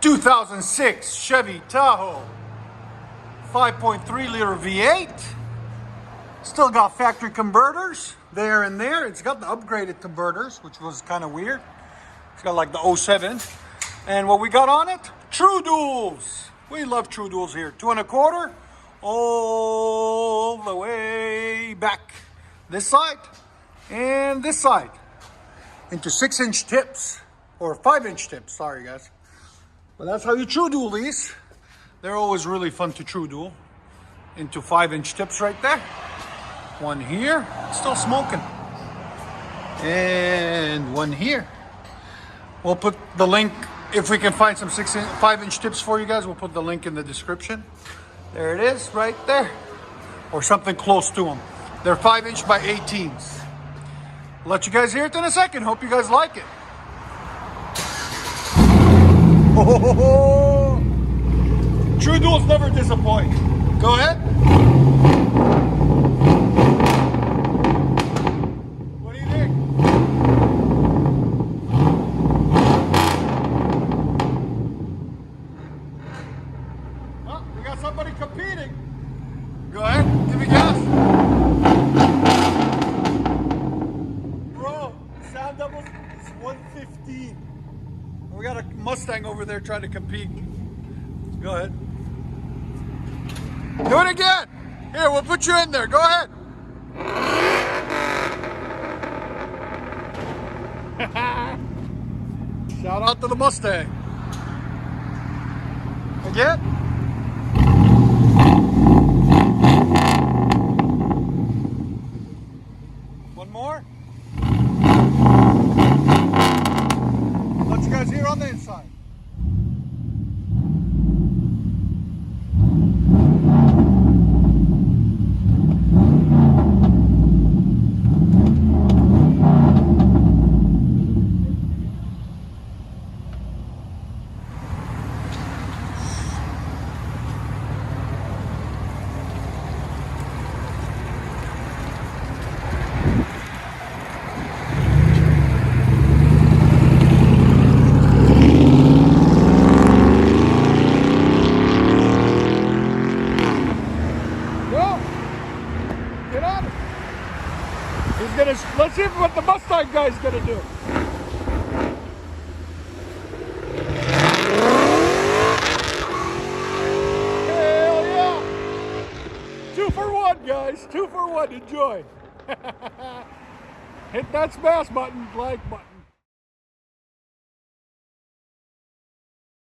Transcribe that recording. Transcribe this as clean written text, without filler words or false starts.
2006 Chevy Tahoe 5.3 liter V8. Still got factory converters there and there. It's got the upgraded converters, which was kind of weird. It's got like the 07. And what we got on it? True duals. We love true duals here. 2 1/4 all the way back. This side and this side into 6-inch tips or 5-inch tips. Sorry guys. But that's how you true dual these. They're always really fun to true dual. Into 5-inch tips right there. One here, still smoking. And one here. We'll put the link, if we can find some 5-inch tips for you guys, we'll put the link in the description. There it is, right there. Or something close to them. They're 5-inch by 18s. I'll let you guys hear it in a second. Hope you guys like it. Oh, true duals never disappoint. Go ahead. What do you think? Oh, we got somebody competing. Go ahead, give me gas. Bro, sound double is 115. We got a Mustang over there trying to compete. Go ahead. Do it again. Here, we'll put you in there. Go ahead. Shout out to the Mustang. Again. One more. Let you guys hear on the inside. Get on it. He's gonna, let's see what the Mustang guy's gonna do. Hell yeah. 2 for 1, guys. 2 for 1. Enjoy. Hit that smash button, like button.